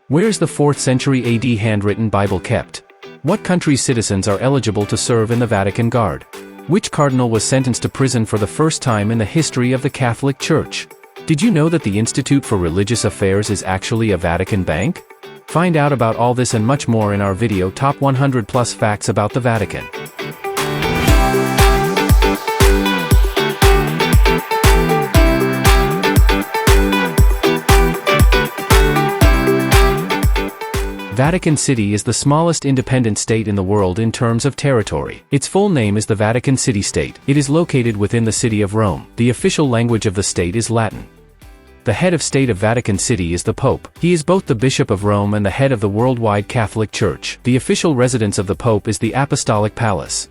Where's the 4th century AD handwritten Bible kept? What country's citizens are eligible to serve in the Vatican Guard? Which cardinal was sentenced to prison for the first time in the history of the Catholic Church? Did you know that the Institute for Religious Affairs is actually a Vatican bank? Find out about all this and much more in our video Top 100 Plus Facts About the Vatican. Vatican City is the smallest independent state in the world in terms of territory. Its full name is the Vatican City State. It is located within the city of Rome. The official language of the state is Latin. The head of state of Vatican City is the Pope. He is both the Bishop of Rome and the head of the worldwide Catholic Church. The official residence of the Pope is the Apostolic Palace.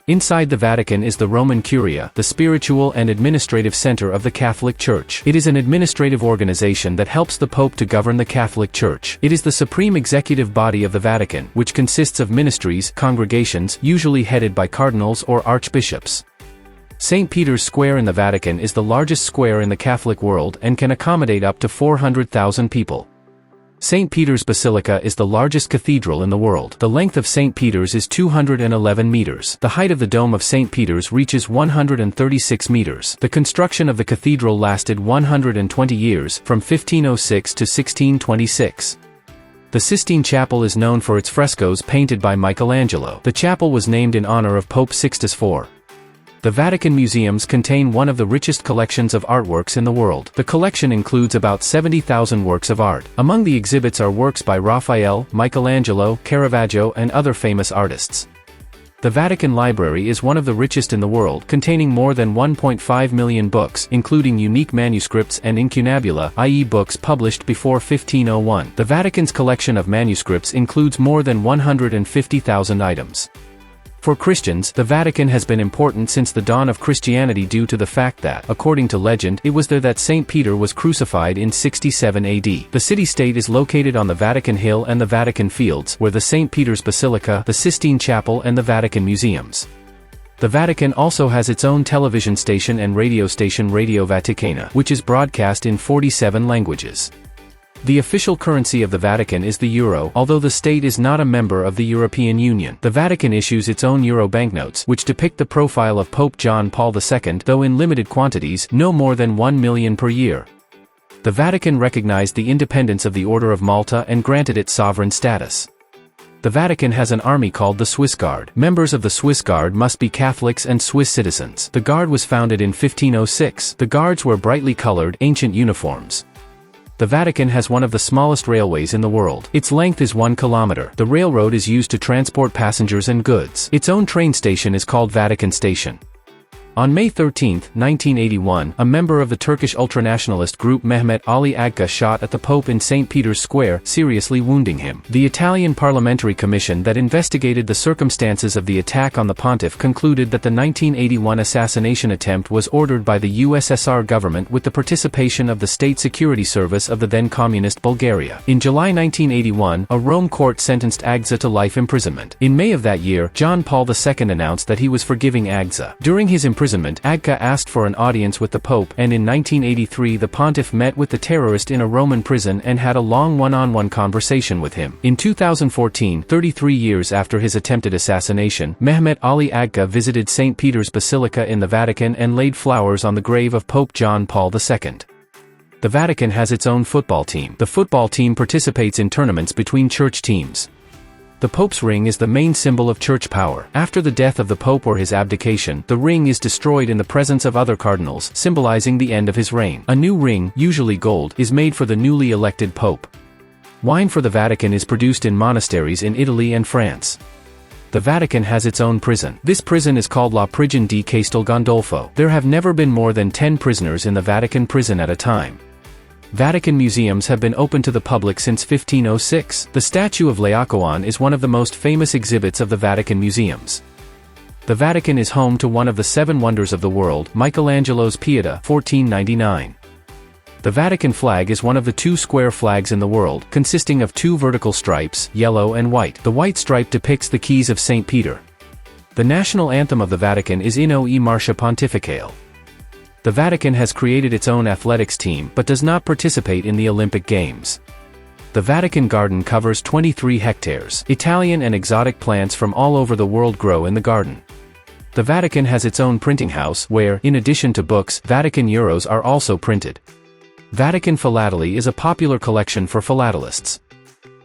Inside the Vatican is the Roman Curia, the spiritual and administrative center of the Catholic Church. It is an administrative organization that helps the Pope to govern the Catholic Church. It is the supreme executive body of the Vatican, which consists of ministries, congregations, usually headed by cardinals or archbishops. St. Peter's Square in the Vatican is the largest square in the Catholic world and can accommodate up to 400,000 people. St. Peter's Basilica is the largest cathedral in the world. The length of St. Peter's is 211 meters. The height of the dome of St. Peter's reaches 136 meters. The construction of the cathedral lasted 120 years, from 1506 to 1626. The Sistine Chapel is known for its frescoes painted by Michelangelo. The chapel was named in honor of Pope Sixtus IV. The Vatican museums contain one of the richest collections of artworks in the world. The collection includes about 70,000 works of art. Among the exhibits are works by Raphael, Michelangelo, Caravaggio, and other famous artists. The Vatican Library is one of the richest in the world, containing more than 1.5 million books, including unique manuscripts and incunabula, i.e. books published before 1501. The Vatican's collection of manuscripts includes more than 150,000 items. For Christians, the Vatican has been important since the dawn of Christianity due to the fact that, according to legend, it was there that St. Peter was crucified in 67 AD. The city-state is located on the Vatican Hill and the Vatican Fields, where the St. Peter's Basilica, the Sistine Chapel and the Vatican Museums. The Vatican also has its own television station and radio station Radio Vaticana, which is broadcast in 47 languages. The official currency of the Vatican is the euro, although the state is not a member of the European Union. The Vatican issues its own euro banknotes, which depict the profile of Pope John Paul II, though in limited quantities, no more than 1 million per year. The Vatican recognized the independence of the Order of Malta and granted it sovereign status. The Vatican has an army called the Swiss Guard. Members of the Swiss Guard must be Catholics and Swiss citizens. The Guard was founded in 1506. The Guards wear brightly colored, ancient uniforms. The Vatican has one of the smallest railways in the world. Its length is 1 kilometer. The railroad is used to transport passengers and goods. Its own train station is called Vatican Station. On May 13, 1981, a member of the Turkish ultranationalist group Mehmet Ali Agca shot at the Pope in St. Peter's Square, seriously wounding him. The Italian parliamentary commission that investigated the circumstances of the attack on the pontiff concluded that the 1981 assassination attempt was ordered by the USSR government with the participation of the State Security Service of the then communist Bulgaria. In July 1981, a Rome court sentenced Agca to life imprisonment. In May of that year, John Paul II announced that he was forgiving Agca. During his imprisonment, Agca asked for an audience with the Pope, and in 1983 the pontiff met with the terrorist in a Roman prison and had a long one-on-one conversation with him. In 2014, 33 years after his attempted assassination, Mehmet Ali Agca visited St. Peter's Basilica in the Vatican and laid flowers on the grave of Pope John Paul II. The Vatican has its own football team. The football team participates in tournaments between church teams. The Pope's ring is the main symbol of church power. After the death of the Pope or his abdication, the ring is destroyed in the presence of other cardinals, symbolizing the end of his reign. A new ring, usually gold, is made for the newly elected Pope. Wine for the Vatican is produced in monasteries in Italy and France. The Vatican has its own prison. This prison is called La Prigione di Castel Gandolfo. There have never been more than 10 prisoners in the Vatican prison at a time. Vatican museums have been open to the public since 1506. The statue of Laocoon is one of the most famous exhibits of the Vatican museums. The Vatican is home to one of the 7 wonders of the world, Michelangelo's Pieta, 1499. The Vatican flag is one of the 2 square flags in the world, consisting of 2 vertical stripes, yellow and white. The white stripe depicts the keys of St. Peter. The national anthem of the Vatican is Inno e Marcia Pontificale. The Vatican has created its own athletics team but does not participate in the Olympic Games. The Vatican Garden covers 23 hectares. Italian and exotic plants from all over the world grow in the garden. The Vatican has its own printing house where, in addition to books, Vatican euros are also printed. Vatican Philately is a popular collection for philatelists.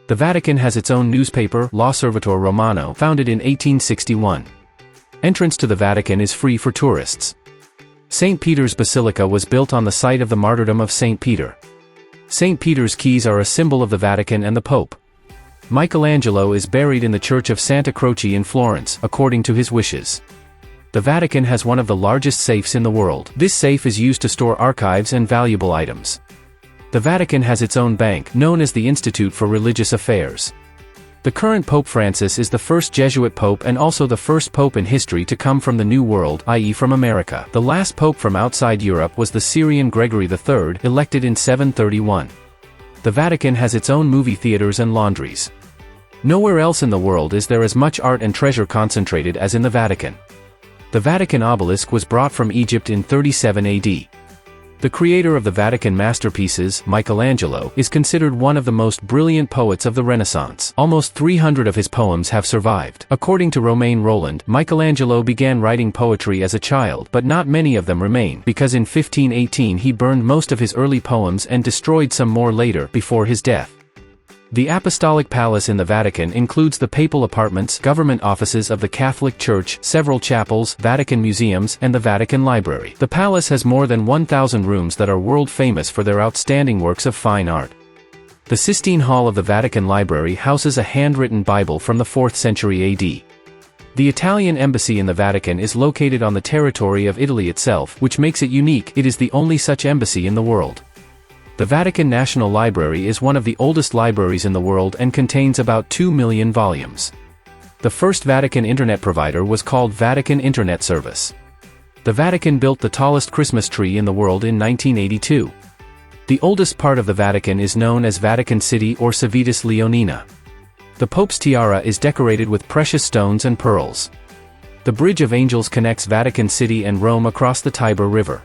The Vatican has its own newspaper, L'Osservatore Romano, founded in 1861. Entrance to the Vatican is free for tourists. St. Peter's Basilica was built on the site of the martyrdom of St. Peter. St. Peter's keys are a symbol of the Vatican and the Pope. Michelangelo is buried in the Church of Santa Croce in Florence, according to his wishes. The Vatican has one of the largest safes in the world. This safe is used to store archives and valuable items. The Vatican has its own bank, known as the Institute for Religious Affairs. The current Pope Francis is the first Jesuit pope and also the first pope in history to come from the New World, i.e. from America. The last pope from outside Europe was the Syrian Gregory III, elected in 731. The Vatican has its own movie theaters and laundries. Nowhere else in the world is there as much art and treasure concentrated as in the Vatican. The Vatican obelisk was brought from Egypt in 37 AD. The creator of the Vatican masterpieces, Michelangelo, is considered one of the most brilliant poets of the Renaissance. Almost 300 of his poems have survived. According to Romain Rolland, Michelangelo began writing poetry as a child, but not many of them remain, because in 1518 he burned most of his early poems and destroyed some more later, before his death. The Apostolic Palace in the Vatican includes the papal apartments, government offices of the Catholic Church, several chapels, Vatican museums, and the Vatican Library. The palace has more than 1,000 rooms that are world famous for their outstanding works of fine art. The Sistine Hall of the Vatican Library houses a handwritten Bible from the 4th century AD. The Italian Embassy in the Vatican is located on the territory of Italy itself, which makes it unique. It is the only such embassy in the world. The Vatican National Library is one of the oldest libraries in the world and contains about 2 million volumes. The first Vatican internet provider was called Vatican Internet Service. The Vatican built the tallest Christmas tree in the world in 1982. The oldest part of the Vatican is known as Vatican City or Civitas Leonina. The Pope's tiara is decorated with precious stones and pearls. The Bridge of Angels connects Vatican City and Rome across the Tiber River.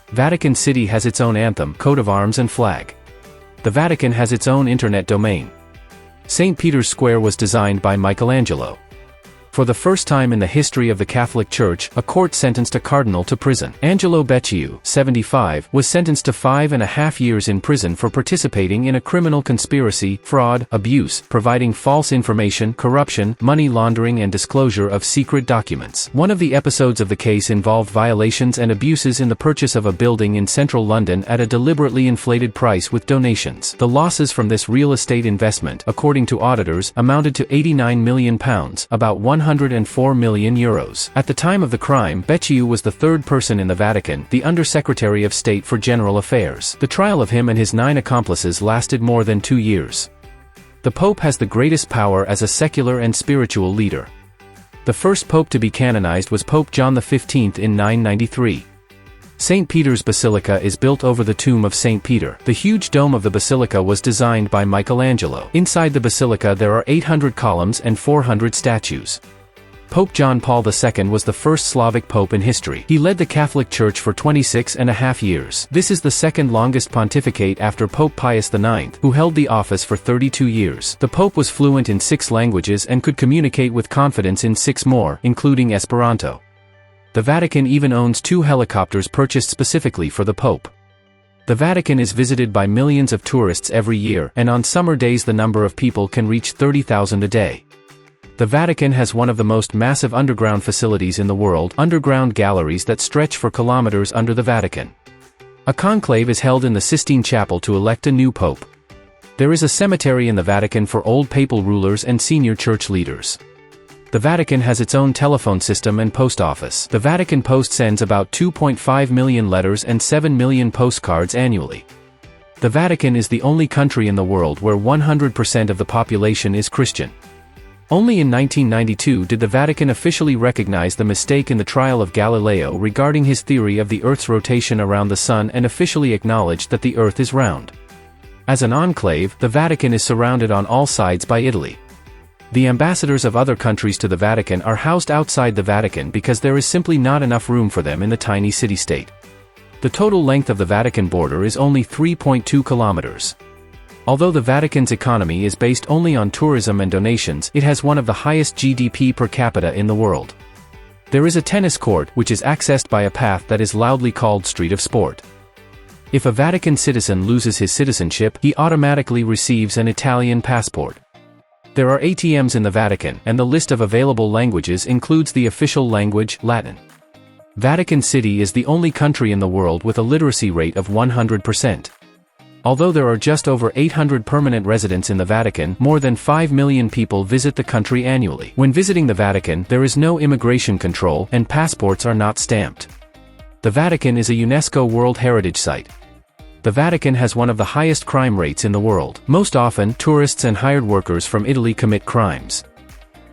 Vatican City has its own anthem, coat of arms and flag. The Vatican has its own internet domain. St. Peter's Square was designed by Michelangelo. For the first time in the history of the Catholic Church, a court sentenced a cardinal to prison. Angelo Becciu, 75, was sentenced to 5.5 years in prison for participating in a criminal conspiracy, fraud, abuse, providing false information, corruption, money laundering and disclosure of secret documents. One of the episodes of the case involved violations and abuses in the purchase of a building in central London at a deliberately inflated price with donations. The losses from this real estate investment, according to auditors, amounted to £89 million, about 104 million euros. At the time of the crime, Becciu was the third person in the Vatican, the Under-Secretary of State for General Affairs. The trial of him and his 9 accomplices lasted more than 2 years. The Pope has the greatest power as a secular and spiritual leader. The first Pope to be canonized was Pope John XV in 993. St. Peter's Basilica is built over the tomb of St. Peter. The huge dome of the basilica was designed by Michelangelo. Inside the basilica there are 800 columns and 400 statues. Pope John Paul II was the first Slavic pope in history. He led the Catholic Church for 26.5 years. This is the second longest pontificate after Pope Pius IX, who held the office for 32 years. The Pope was fluent in 6 languages and could communicate with confidence in 6 more, including Esperanto. The Vatican even owns 2 helicopters purchased specifically for the Pope. The Vatican is visited by millions of tourists every year, and on summer days the number of people can reach 30,000 a day. The Vatican has one of the most massive underground facilities in the world, underground galleries that stretch for kilometers under the Vatican. A conclave is held in the Sistine Chapel to elect a new pope. There is a cemetery in the Vatican for old papal rulers and senior church leaders. The Vatican has its own telephone system and post office. The Vatican Post sends about 2.5 million letters and 7 million postcards annually. The Vatican is the only country in the world where 100% of the population is Christian. Only in 1992 did the Vatican officially recognize the mistake in the trial of Galileo regarding his theory of the Earth's rotation around the Sun and officially acknowledged that the Earth is round. As an enclave, the Vatican is surrounded on all sides by Italy. The ambassadors of other countries to the Vatican are housed outside the Vatican because there is simply not enough room for them in the tiny city-state. The total length of the Vatican border is only 3.2 kilometers. Although the Vatican's economy is based only on tourism and donations, it has one of the highest GDP per capita in the world. There is a tennis court, which is accessed by a path that is loudly called Street of Sport. If a Vatican citizen loses his citizenship, he automatically receives an Italian passport. There are ATMs in the Vatican, and the list of available languages includes the official language, Latin. Vatican City is the only country in the world with a literacy rate of 100%. Although there are just over 800 permanent residents in the Vatican, more than 5 million people visit the country annually. When visiting the Vatican, there is no immigration control, and passports are not stamped. The Vatican is a UNESCO World Heritage Site. The Vatican has one of the highest crime rates in the world. Most often, tourists and hired workers from Italy commit crimes.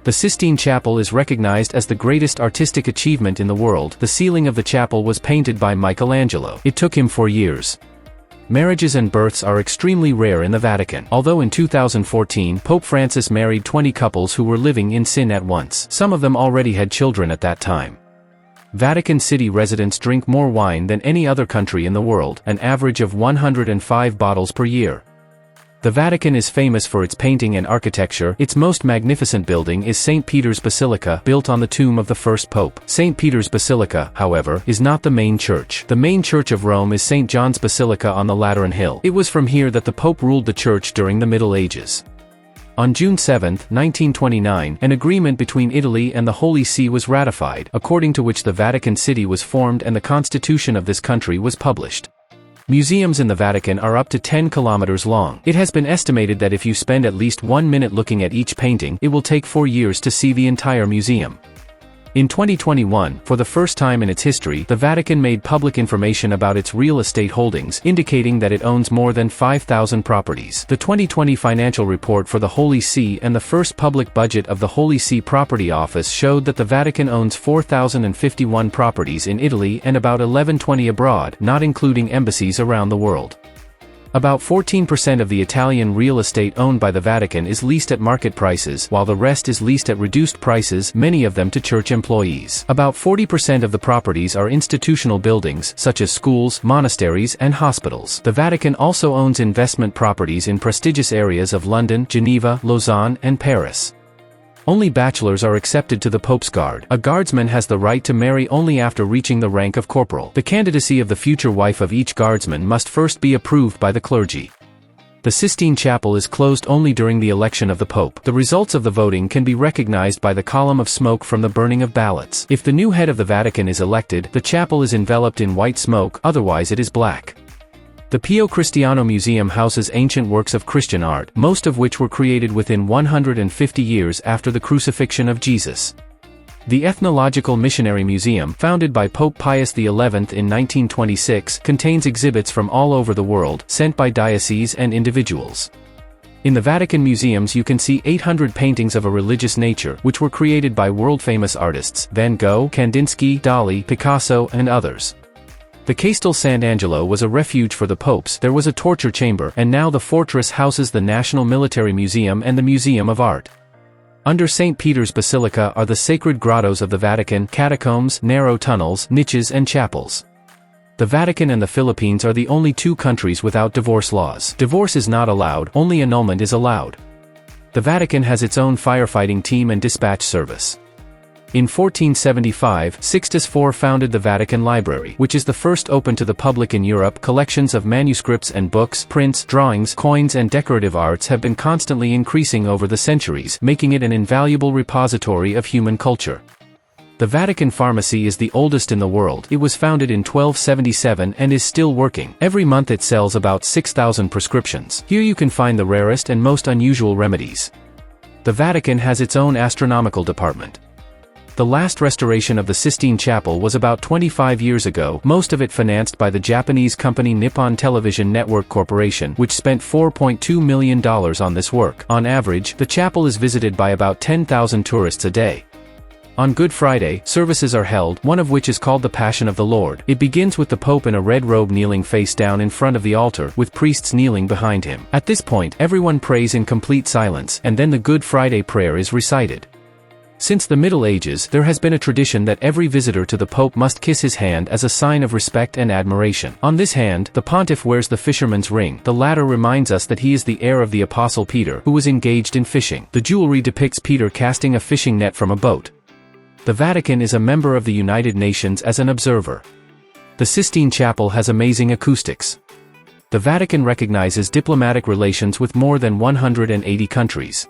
The Sistine Chapel is recognized as the greatest artistic achievement in the world. The ceiling of the chapel was painted by Michelangelo. It took him 4 years. Marriages and births are extremely rare in the Vatican. Although in 2014 Pope Francis married 20 couples who were living in sin at once. Some of them already had children at that time. Vatican City residents drink more wine than any other country in the world, an average of 105 bottles per year. The Vatican is famous for its painting and architecture. Its most magnificent building is St. Peter's Basilica, built on the tomb of the first pope. St. Peter's Basilica, however, is not the main church. The main church of Rome is St. John's Basilica on the Lateran Hill. It was from here that the pope ruled the church during the Middle Ages. On June 7, 1929, an agreement between Italy and the Holy See was ratified, according to which the Vatican City was formed and the constitution of this country was published. Museums in the Vatican are up to 10 kilometers long. It has been estimated that if you spend at least 1 minute looking at each painting, it will take 4 years to see the entire museum. In 2021, for the first time in its history, the Vatican made public information about its real estate holdings, indicating that it owns more than 5,000 properties. The 2020 financial report for the Holy See and the first public budget of the Holy See Property Office showed that the Vatican owns 4,051 properties in Italy and about 1,120 abroad, not including embassies around the world. About 14% of the Italian real estate owned by the Vatican is leased at market prices, while the rest is leased at reduced prices, many of them to church employees. About 40% of the properties are institutional buildings, such as schools, monasteries, and hospitals. The Vatican also owns investment properties in prestigious areas of London, Geneva, Lausanne, and Paris. Only bachelors are accepted to the Pope's Guard. A guardsman has the right to marry only after reaching the rank of corporal. The candidacy of the future wife of each guardsman must first be approved by the clergy. The Sistine Chapel is closed only during the election of the Pope. The results of the voting can be recognized by the column of smoke from the burning of ballots. If the new head of the Vatican is elected, the chapel is enveloped in white smoke, otherwise it is black. The Pio Cristiano Museum houses ancient works of Christian art, most of which were created within 150 years after the crucifixion of Jesus. The Ethnological Missionary Museum, founded by Pope Pius XI in 1926, contains exhibits from all over the world, sent by dioceses and individuals. In the Vatican museums you can see 800 paintings of a religious nature, which were created by world-famous artists, Van Gogh, Kandinsky, Dali, Picasso, and others. The Castel Sant'Angelo was a refuge for the popes, there was a torture chamber, and now the fortress houses the National Military Museum and the Museum of Art. Under St. Peter's Basilica are the sacred grottos of the Vatican, catacombs, narrow tunnels, niches and chapels. The Vatican and the Philippines are the only 2 countries without divorce laws. Divorce is not allowed, only annulment is allowed. The Vatican has its own firefighting team and dispatch service. In 1475, Sixtus IV founded the Vatican Library, which is the first open to the public in Europe. Collections of manuscripts and books, prints, drawings, coins and decorative arts have been constantly increasing over the centuries, making it an invaluable repository of human culture. The Vatican Pharmacy is the oldest in the world. It was founded in 1277 and is still working. Every month it sells about 6,000 prescriptions. Here you can find the rarest and most unusual remedies. The Vatican has its own astronomical department. The last restoration of the Sistine Chapel was about 25 years ago, most of it financed by the Japanese company Nippon Television Network Corporation, which spent $4.2 million on this work. On average, the chapel is visited by about 10,000 tourists a day. On Good Friday, services are held, one of which is called the Passion of the Lord. It begins with the Pope in a red robe kneeling face down in front of the altar, with priests kneeling behind him. At this point, everyone prays in complete silence, and then the Good Friday prayer is recited. Since the Middle Ages, there has been a tradition that every visitor to the Pope must kiss his hand as a sign of respect and admiration. On this hand, the pontiff wears the fisherman's ring. The latter reminds us that he is the heir of the Apostle Peter, who was engaged in fishing. The jewelry depicts Peter casting a fishing net from a boat. The Vatican is a member of the United Nations as an observer. The Sistine Chapel has amazing acoustics. The Vatican recognizes diplomatic relations with more than 180 countries.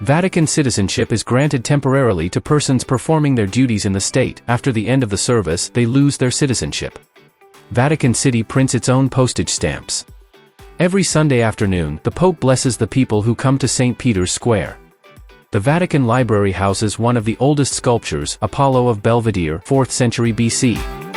Vatican citizenship is granted temporarily to persons performing their duties in the state. After the end of the service, they lose their citizenship. Vatican City prints its own postage stamps. Every Sunday afternoon, the Pope blesses the people who come to St. Peter's Square. The Vatican Library houses one of the oldest sculptures, Apollo of Belvedere, 4th century BC.